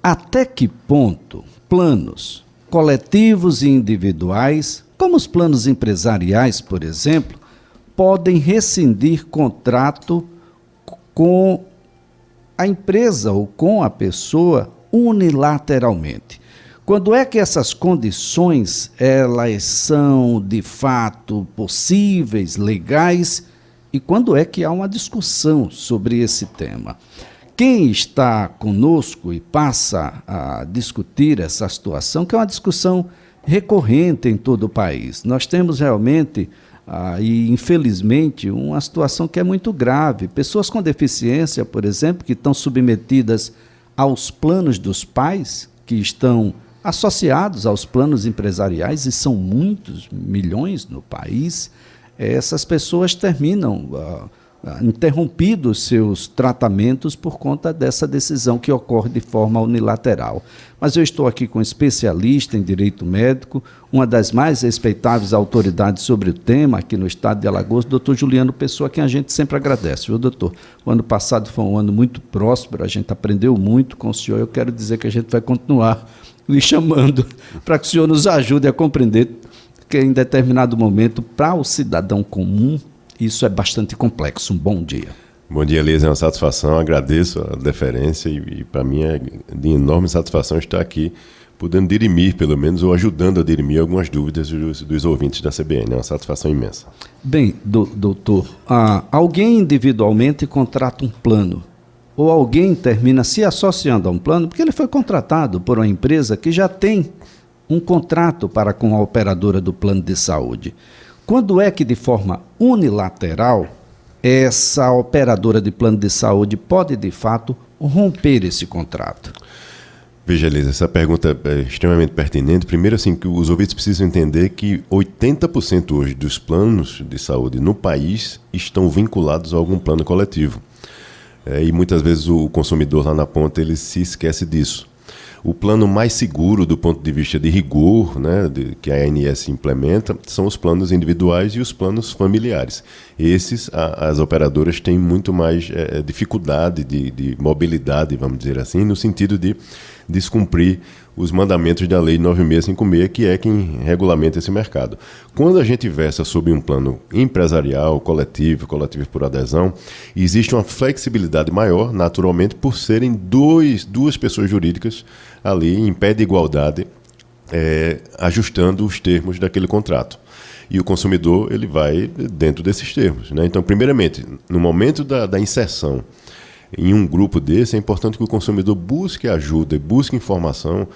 Até que ponto planos coletivos e individuais, como os planos empresariais, por exemplo, podem rescindir contrato com a empresa ou com a pessoa unilateralmente? Quando é que essas condições elas são de fato possíveis, legais, e quando é que há uma discussão sobre esse tema? Quem está conosco e passa a discutir essa situação, que é uma discussão recorrente em todo o país. Nós temos realmente, e infelizmente, uma situação que é muito grave. Pessoas com deficiência, por exemplo, que estão submetidas aos planos dos pais, que estão associados aos planos empresariais, e são muitos milhões no país, essas pessoas terminam interrompidos seus tratamentos por conta dessa decisão que ocorre de forma unilateral. Mas eu estou aqui com um especialista em direito médico, uma das mais respeitáveis autoridades sobre o tema aqui no estado de Alagoas, doutor Juliano Pessoa, a quem a gente sempre agradece, viu, doutor? O ano passado foi um ano muito próspero, a gente aprendeu muito com o senhor, eu quero dizer que a gente vai continuar lhe chamando para que o senhor nos ajude a compreender que em determinado momento, para o cidadão comum, isso é bastante complexo. Um bom dia. Bom dia, Elias. É uma satisfação. Agradeço a deferência e para mim é de enorme satisfação estar aqui, podendo dirimir, pelo menos, ou ajudando a dirimir algumas dúvidas dos ouvintes da CBN. É uma satisfação imensa. Bem, doutor, alguém individualmente contrata um plano, ou alguém termina se associando a um plano, porque ele foi contratado por uma empresa que já tem um contrato para com a operadora do plano de saúde. Quando é que, de forma unilateral, essa operadora de plano de saúde pode, de fato, romper esse contrato? Veja, Elisa, essa pergunta é extremamente pertinente. Primeiro, assim, que os ouvintes precisam entender que 80% hoje dos planos de saúde no país estão vinculados a algum plano coletivo. E muitas vezes o consumidor lá na ponta ele se esquece disso. O plano mais seguro do ponto de vista de rigor, né, que a ANS implementa, são os planos individuais e os planos familiares. Esses, as operadoras têm muito mais dificuldade de mobilidade, vamos dizer assim, no sentido de descumprir os mandamentos da Lei 9656, que é quem regulamenta esse mercado. Quando a gente versa sobre um plano empresarial, coletivo por adesão, existe uma flexibilidade maior, naturalmente, por serem duas pessoas jurídicas ali em pé de igualdade, ajustando os termos daquele contrato. E o consumidor ele vai dentro desses termos, né? Então, primeiramente, no momento da inserção em um grupo desse, é importante que o consumidor busque ajuda, busque informação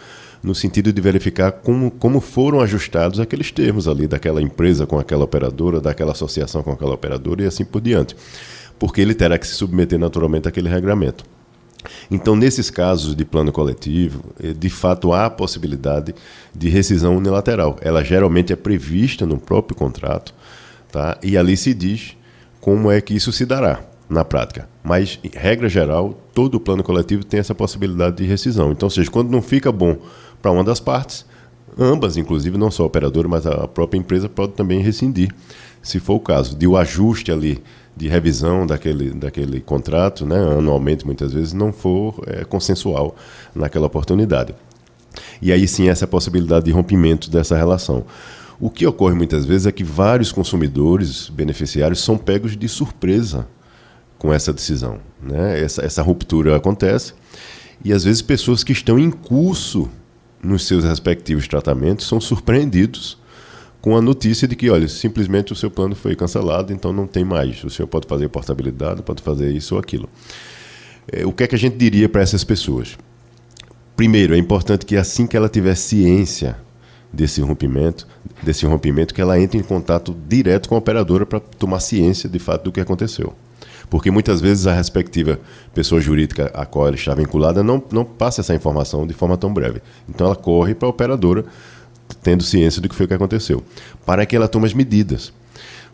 no sentido de verificar como foram ajustados aqueles termos ali daquela empresa com aquela operadora, daquela associação com aquela operadora e assim por diante. Porque ele terá que se submeter naturalmente àquele regramento. Então, nesses casos de plano coletivo, de fato há a possibilidade de rescisão unilateral. Ela geralmente é prevista no próprio contrato, tá? E ali se diz como é que isso se dará na prática. Mas, em regra geral, todo plano coletivo tem essa possibilidade de rescisão. Então, ou seja, quando não fica bom para uma das partes, ambas, inclusive, não só a operadora, mas a própria empresa pode também rescindir, se for o caso, de o ajuste ali de revisão daquele contrato, né, anualmente, muitas vezes, não for consensual naquela oportunidade. E aí sim, essa é a possibilidade de rompimento dessa relação. O que ocorre muitas vezes é que vários consumidores beneficiários são pegos de surpresa com essa decisão, né? Essa ruptura acontece e às vezes pessoas que estão em curso nos seus respectivos tratamentos são surpreendidos com a notícia de que, olha, simplesmente o seu plano foi cancelado, então não tem mais. O senhor pode fazer portabilidade, pode fazer isso ou aquilo. O que é que a gente diria para essas pessoas? Primeiro, é importante que assim que ela tiver ciência desse rompimento, que ela entre em contato direto com a operadora para tomar ciência de fato do que aconteceu. Porque muitas vezes a respectiva pessoa jurídica a qual ela está vinculada não passa essa informação de forma tão breve. Então ela corre para a operadora tendo ciência do que foi que aconteceu, para que ela tome as medidas.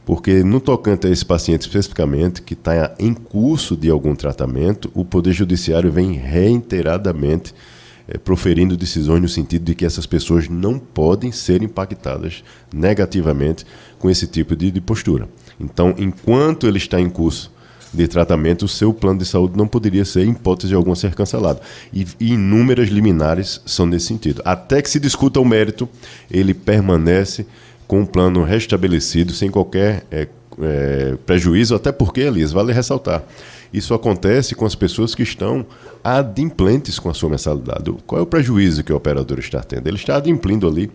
Porque no tocante a esse paciente especificamente, que está em curso de algum tratamento, o Poder Judiciário vem reiteradamente proferindo decisões no sentido de que essas pessoas não podem ser impactadas negativamente com esse tipo de postura. Então, enquanto ele está em curso de tratamento, o seu plano de saúde não poderia ser, em hipótese alguma, ser cancelado. E inúmeras liminares são nesse sentido. Até que se discuta o mérito, ele permanece com um plano restabelecido, sem qualquer prejuízo, até porque, Elias, vale ressaltar, isso acontece com as pessoas que estão adimplentes com a sua mensalidade. Qual é o prejuízo que o operador está tendo? Ele está adimplindo ali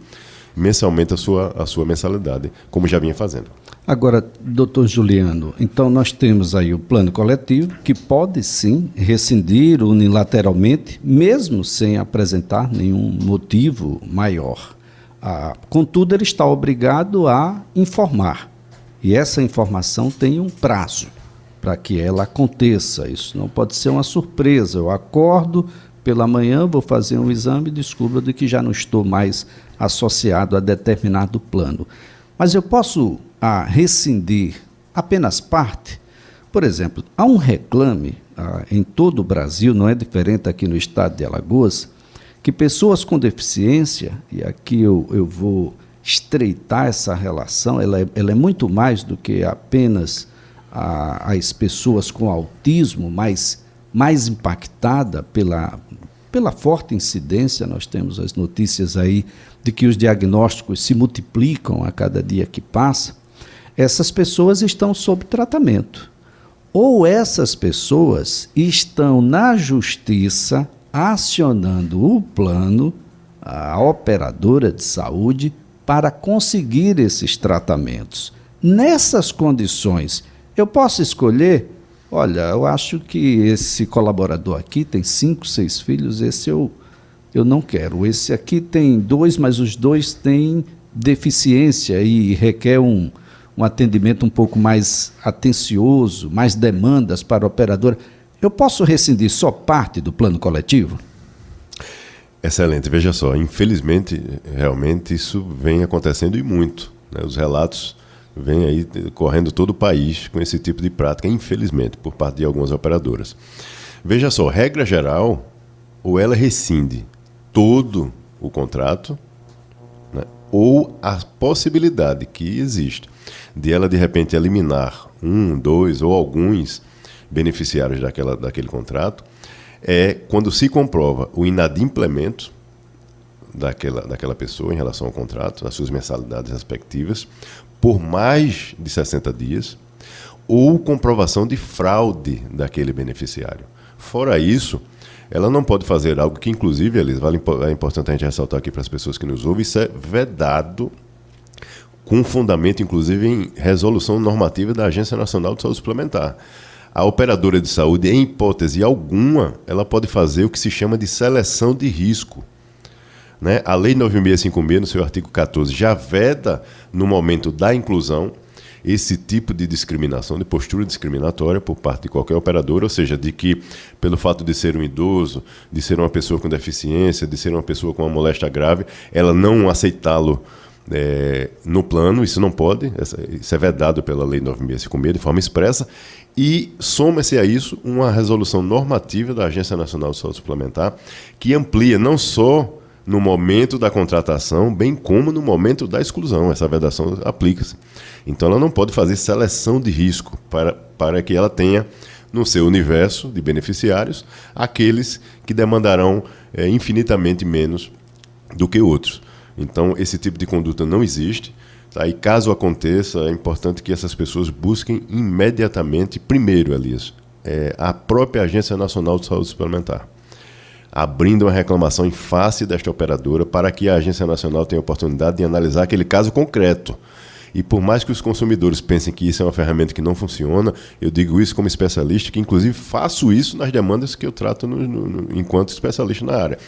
mensalmente a sua mensalidade, como já vinha fazendo. Agora, doutor Juliano, então nós temos aí o plano coletivo, que pode sim rescindir unilateralmente, mesmo sem apresentar nenhum motivo maior. Contudo, ele está obrigado a informar, e essa informação tem um prazo para que ela aconteça. Isso não pode ser uma surpresa. Eu acordo pela manhã, vou fazer um exame e descubro de que já não estou mais associado a determinado plano. Mas eu posso rescindir apenas parte? Por exemplo, há um reclame em todo o Brasil, não é diferente aqui no estado de Alagoas, que pessoas com deficiência, e aqui eu vou estreitar essa relação, ela é muito mais do que apenas as pessoas com autismo, mais impactada pela forte incidência. Nós temos as notícias aí de que os diagnósticos se multiplicam a cada dia que passa. Essas pessoas estão sob tratamento. Ou essas pessoas estão na justiça acionando o plano, a operadora de saúde, para conseguir esses tratamentos. Nessas condições, eu posso escolher, olha, eu acho que esse colaborador aqui tem 5, 6 filhos, esse eu não quero. Esse aqui tem 2, mas os 2 têm deficiência e requer um atendimento um pouco mais atencioso, mais demandas para a operadora. Eu posso rescindir só parte do plano coletivo? Excelente. Veja só, infelizmente, realmente isso vem acontecendo e muito, né? Os relatos vêm aí correndo todo o país com esse tipo de prática, infelizmente, por parte de algumas operadoras. Veja só, regra geral, ou ela rescinde todo o contrato, né? Ou a possibilidade que existe de ela, de repente, eliminar 1, 2 ou alguns beneficiários daquele contrato, é quando se comprova o inadimplemento daquela pessoa em relação ao contrato, as suas mensalidades respectivas, por mais de 60 dias, ou comprovação de fraude daquele beneficiário. Fora isso, ela não pode fazer algo que, inclusive, Elisa, é importante a gente ressaltar aqui para as pessoas que nos ouvem, isso é vedado com fundamento, inclusive, em resolução normativa da Agência Nacional de Saúde Suplementar. A operadora de saúde, em hipótese alguma, ela pode fazer o que se chama de seleção de risco, né? A Lei 9.656, no seu artigo 14, já veda, no momento da inclusão, esse tipo de discriminação, de postura discriminatória por parte de qualquer operadora, ou seja, de que, pelo fato de ser um idoso, de ser uma pessoa com deficiência, de ser uma pessoa com uma moléstia grave, ela não aceitá-lo no plano. Isso não pode, isso é vedado pela Lei 9.656 de forma expressa, e soma-se a isso uma resolução normativa da Agência Nacional de Saúde Suplementar que amplia não só no momento da contratação, bem como no momento da exclusão. Essa vedação aplica-se. Então ela não pode fazer seleção de risco para que ela tenha no seu universo de beneficiários aqueles que demandarão infinitamente menos do que outros. Então, esse tipo de conduta não existe. Tá? E caso aconteça, é importante que essas pessoas busquem imediatamente, primeiro, Elias, a própria Agência Nacional de Saúde Suplementar, abrindo uma reclamação em face desta operadora para que a Agência Nacional tenha a oportunidade de analisar aquele caso concreto. E por mais que os consumidores pensem que isso é uma ferramenta que não funciona, eu digo isso como especialista, que inclusive faço isso nas demandas que eu trato enquanto especialista na área.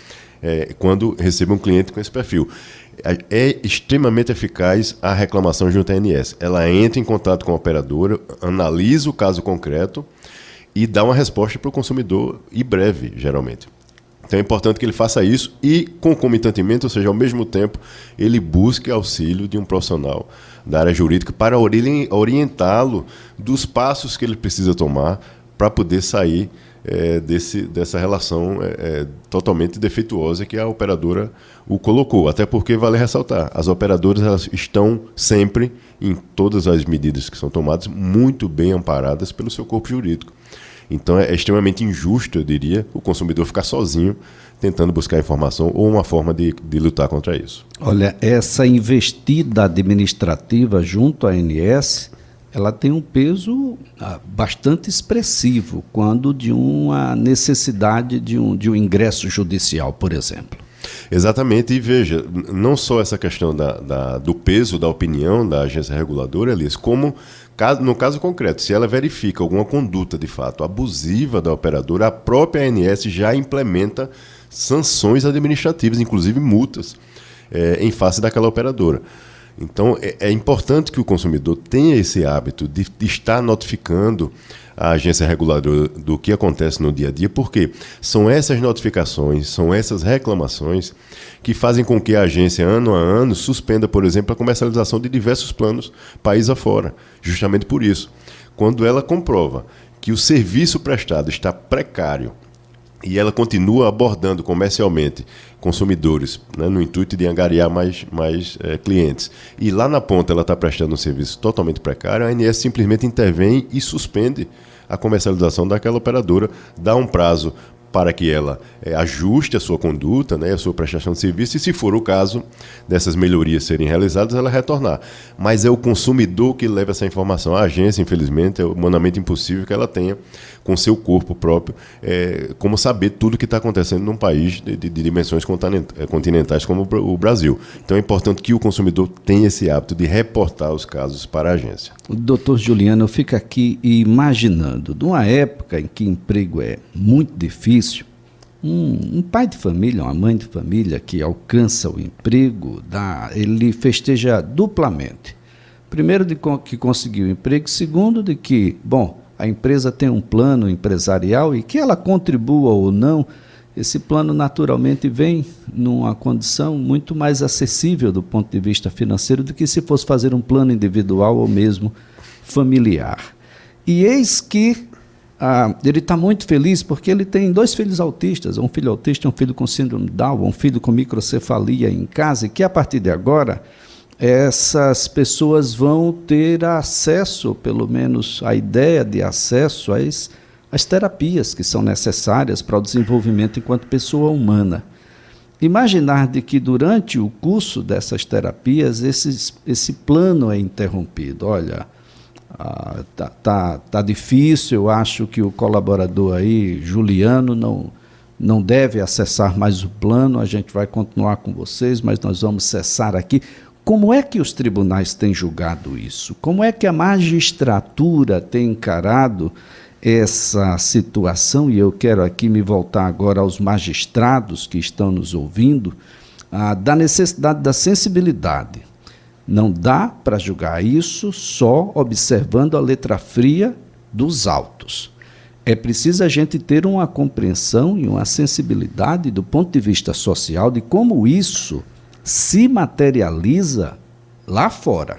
Quando recebo um cliente com esse perfil. É extremamente eficaz a reclamação junto à ANS. Ela entra em contato com a operadora, analisa o caso concreto e dá uma resposta para o consumidor, e breve, geralmente. Então é importante que ele faça isso e, concomitantemente, ou seja, ao mesmo tempo, ele busque auxílio de um profissional da área jurídica para orientá-lo dos passos que ele precisa tomar para poder sair dessa relação totalmente defeituosa que a operadora o colocou. Até porque, vale ressaltar, as operadoras elas estão sempre, em todas as medidas que são tomadas, muito bem amparadas pelo seu corpo jurídico. Então é extremamente injusto, eu diria, o consumidor ficar sozinho tentando buscar informação ou uma forma de lutar contra isso. Olha, essa investida administrativa junto à ANS, ela tem um peso bastante expressivo quando de uma necessidade de um ingresso judicial, por exemplo. Exatamente, e veja, não só essa questão do peso da opinião da agência reguladora, Elias, como no caso concreto, se ela verifica alguma conduta de fato abusiva da operadora, a própria ANS já implementa sanções administrativas, inclusive multas, em face daquela operadora. Então, é importante que o consumidor tenha esse hábito de estar notificando a agência reguladora do que acontece no dia a dia, porque são essas notificações, são essas reclamações que fazem com que a agência, ano a ano, suspenda, por exemplo, a comercialização de diversos planos país afora, justamente por isso. Quando ela comprova que o serviço prestado está precário e ela continua abordando comercialmente consumidores, né, no intuito de angariar mais clientes, e lá na ponta ela está prestando um serviço totalmente precário, a ANS simplesmente intervém e suspende a comercialização daquela operadora, dá um prazo para que ela ajuste a sua conduta, né, a sua prestação de serviço, e se for o caso dessas melhorias serem realizadas, ela retornar. Mas é o consumidor que leva essa informação. A agência, infelizmente, é humanamente impossível que ela tenha, com seu corpo próprio, como saber tudo o que está acontecendo num país de dimensões continentais como o Brasil. Então é importante que o consumidor tenha esse hábito de reportar os casos para a agência. Doutor Juliano, eu fico aqui imaginando, numa época em que emprego é muito difícil, um pai de família, uma mãe de família que alcança o emprego, ele festeja duplamente. Primeiro, de que conseguiu o emprego. Segundo, de que, a empresa tem um plano empresarial e que ela contribua ou não, esse plano naturalmente vem numa condição muito mais acessível do ponto de vista financeiro do que se fosse fazer um plano individual ou mesmo familiar. E eis que ele está muito feliz porque ele tem 2 filhos autistas, um filho autista e um filho com síndrome Down, um filho com microcefalia em casa, e que a partir de agora essas pessoas vão ter acesso, pelo menos a ideia de acesso às terapias que são necessárias para o desenvolvimento enquanto pessoa humana. Imaginar de que durante o curso dessas terapias esse plano é interrompido. Olha, tá difícil, eu acho que o colaborador aí, Juliano, não deve acessar mais o plano, a gente vai continuar com vocês, mas nós vamos cessar aqui. Como é que os tribunais têm julgado isso? Como é que a magistratura tem encarado essa situação? E eu quero aqui me voltar agora aos magistrados que estão nos ouvindo, da necessidade da sensibilidade. Não dá para julgar isso só observando a letra fria dos autos. É preciso a gente ter uma compreensão e uma sensibilidade do ponto de vista social de como isso se materializa lá fora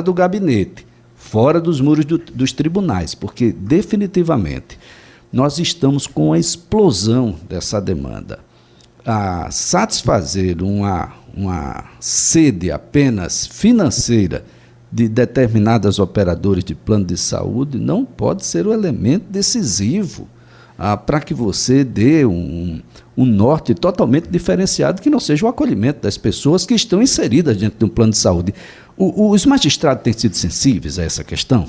do gabinete, fora dos muros dos tribunais, porque definitivamente nós estamos com a explosão dessa demanda. A satisfazer uma sede apenas financeira de determinadas operadoras de plano de saúde não pode ser o elemento decisivo para que você dê um norte totalmente diferenciado que não seja o acolhimento das pessoas que estão inseridas dentro de um plano de saúde. Os magistrados têm sido sensíveis a essa questão?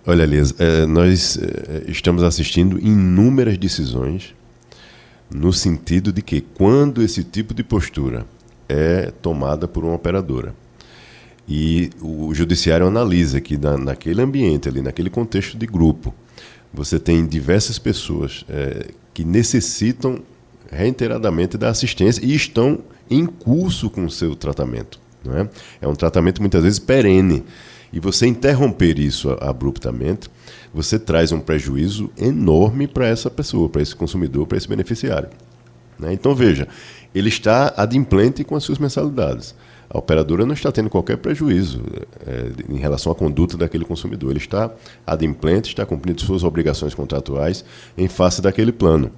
Olha, Elias, nós estamos assistindo inúmeras decisões no sentido de que quando esse tipo de postura é tomada por uma operadora e o judiciário analisa que naquele ambiente, ali, naquele contexto de grupo, você tem diversas pessoas que necessitam reiteradamente da assistência e estão em curso com o seu tratamento. Não é? É um tratamento muitas vezes perene. E você interromper isso abruptamente, você traz um prejuízo enorme para essa pessoa, para esse consumidor, para esse beneficiário. Né? Então, veja, ele está adimplente com as suas mensalidades. A operadora não está tendo qualquer prejuízo em relação à conduta daquele consumidor. Ele está adimplente, está cumprindo suas obrigações contratuais em face daquele plano.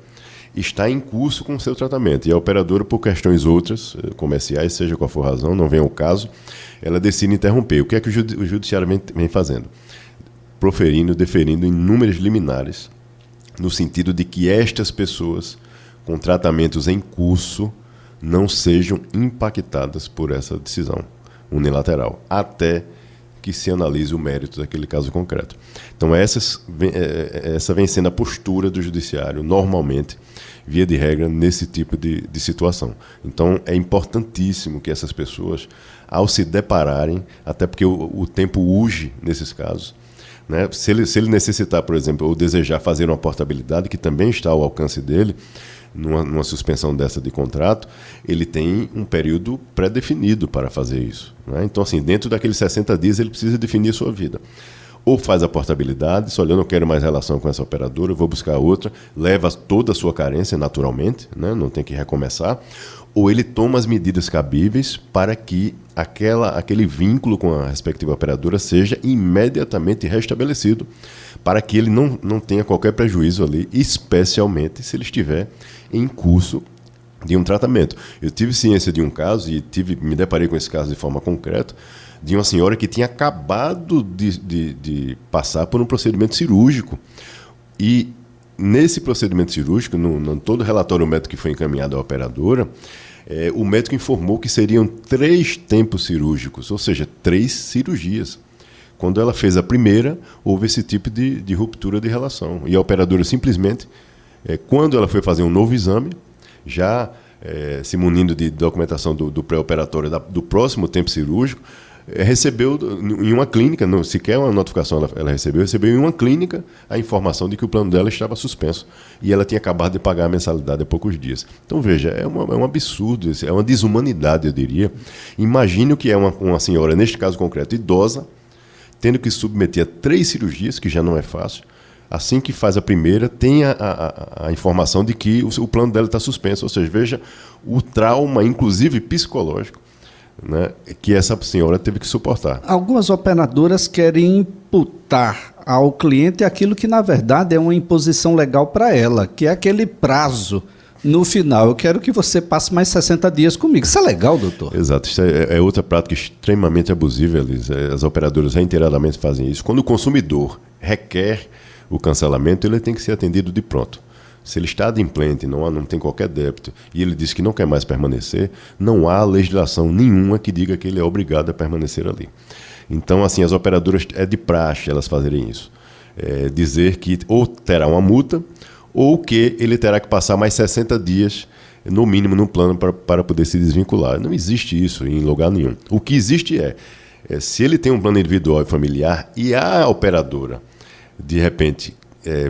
Está em curso com o seu tratamento. E a operadora, por questões outras, comerciais, seja qual for a razão, não vem ao caso, ela decide interromper. O que é que o judiciário vem fazendo? Deferindo inúmeras liminares, no sentido de que estas pessoas com tratamentos em curso não sejam impactadas por essa decisão unilateral, até que se analise o mérito daquele caso concreto. Então, essa vem sendo a postura do judiciário, normalmente, via de regra, nesse tipo de situação. Então, é importantíssimo que essas pessoas, ao se depararem, até porque o tempo urge nesses casos, né? Se ele necessitar, por exemplo, ou desejar fazer uma portabilidade, que também está ao alcance dele, numa suspensão dessa de contrato, ele tem um período pré-definido para fazer isso, né? Então, assim, dentro daqueles 60 dias, ele precisa definir a sua vida. Ou faz a portabilidade, olha, eu não quero mais relação com essa operadora, eu vou buscar outra, leva toda a sua carência naturalmente, né? Não tem que recomeçar, ou ele toma as medidas cabíveis para que aquele vínculo com a respectiva operadora seja imediatamente restabelecido, para que ele não tenha qualquer prejuízo ali, especialmente se ele estiver em curso de um tratamento. Eu tive ciência de um caso, e me deparei com esse caso de forma concreta, de uma senhora que tinha acabado de passar por um procedimento cirúrgico. E nesse procedimento cirúrgico, no todo relatório médico que foi encaminhado à operadora, o médico informou que seriam 3 tempos cirúrgicos, ou seja, 3 cirurgias. Quando ela fez a primeira, houve esse tipo de ruptura de relação. E a operadora simplesmente, quando ela foi fazer um novo exame, já se munindo de documentação do pré-operatório do próximo tempo cirúrgico, recebeu em uma clínica, não sequer uma notificação ela recebeu em uma clínica a informação de que o plano dela estava suspenso e ela tinha acabado de pagar a mensalidade há poucos dias. Então, veja, é um absurdo, é uma desumanidade, eu diria. Imagine o que é uma senhora, neste caso concreto, idosa, tendo que submeter a 3 cirurgias, que já não é fácil. Assim que faz a primeira, tem a informação de que o plano dela está suspenso. Ou seja, veja o trauma, inclusive psicológico, né, que essa senhora teve que suportar. Algumas operadoras querem imputar ao cliente aquilo que, na verdade, é uma imposição legal para ela, que é aquele prazo. No final, eu quero que você passe mais 60 dias comigo. Isso é legal, doutor? Exato. Isso é outra prática extremamente abusiva, Elis. As operadoras reiteradamente fazem isso. Quando o consumidor requer o cancelamento, ele tem que ser atendido de pronto. Se ele está adimplente, não tem qualquer débito, e ele diz que não quer mais permanecer, não há legislação nenhuma que diga que ele é obrigado a permanecer ali. Então, assim, as operadoras, é de praxe elas fazerem isso. Dizer que ou terá uma multa, ou que ele terá que passar mais 60 dias, no mínimo, no plano para poder se desvincular. Não existe isso em lugar nenhum. O que existe se ele tem um plano individual e familiar e a operadora, de repente,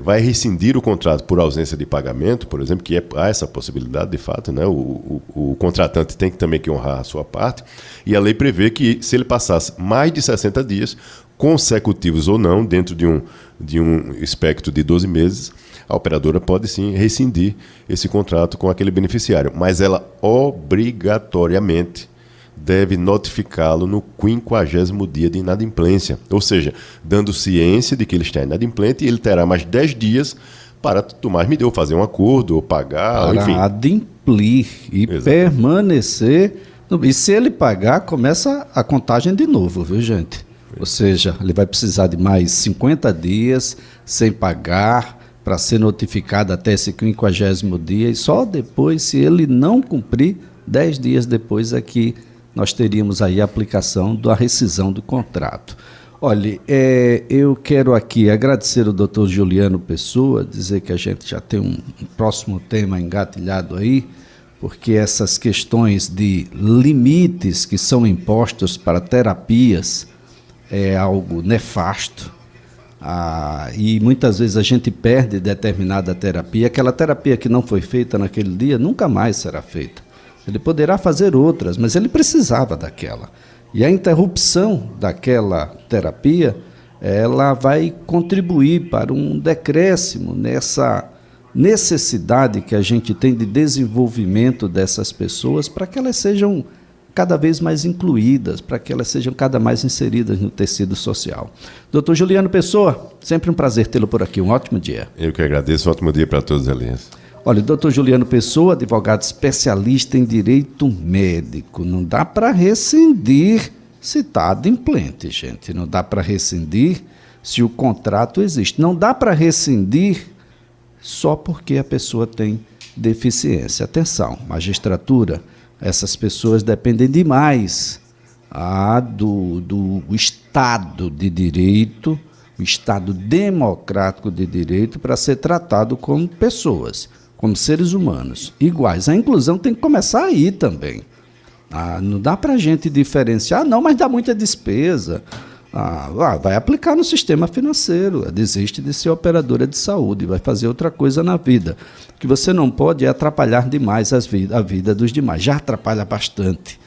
vai rescindir o contrato por ausência de pagamento, por exemplo, que há essa possibilidade de fato, né? O contratante tem também que honrar a sua parte, e a lei prevê que se ele passasse mais de 60 dias, consecutivos ou não, dentro de um espectro de 12 meses, a operadora pode sim rescindir esse contrato com aquele beneficiário, mas ela obrigatoriamente deve notificá-lo no 50º dia de inadimplência, ou seja, dando ciência de que ele está inadimplente, e ele terá mais 10 dias para tomar medida, ou fazer um acordo, ou pagar, para enfim. adimplir e Exatamente. Permanecer. E se ele pagar, começa a contagem de novo, viu, gente? Ou seja, ele vai precisar de mais 50 dias sem pagar, para ser notificado até esse 50º dia, e só depois, se ele não cumprir, 10 dias depois é que nós teríamos aí a aplicação da rescisão do contrato. Olha, eu quero aqui agradecer ao doutor Juliano Pessoa, dizer que a gente já tem um próximo tema engatilhado aí, porque essas questões de limites que são impostos para terapias é algo nefasto. E muitas vezes a gente perde determinada terapia. Aquela terapia que não foi feita naquele dia nunca mais será feita. Ele poderá fazer outras, mas ele precisava daquela. E a interrupção daquela terapia, ela vai contribuir para um decréscimo nessa necessidade que a gente tem de desenvolvimento dessas pessoas para que elas sejam cada vez mais incluídas, para que elas sejam cada mais inseridas no tecido social. Doutor Juliano Pessoa, sempre um prazer tê-lo por aqui. Um ótimo dia. Eu que agradeço. Um ótimo dia para todos, Elias. Olha, o doutor Juliano Pessoa, advogado especialista em direito médico. Não dá para rescindir se está adimplente, gente. Não dá para rescindir se o contrato existe. Não dá para rescindir só porque a pessoa tem deficiência. Atenção, magistratura, essas pessoas dependem demais do Estado de Direito, o Estado democrático de direito, para ser tratado como pessoas, como seres humanos, iguais. A inclusão tem que começar aí também. Não dá para a gente diferenciar, não, mas dá muita despesa. Vai aplicar no sistema financeiro, desiste de ser operadora de saúde, vai fazer outra coisa na vida. O que você não pode é atrapalhar demais a vida dos demais. Já atrapalha bastante.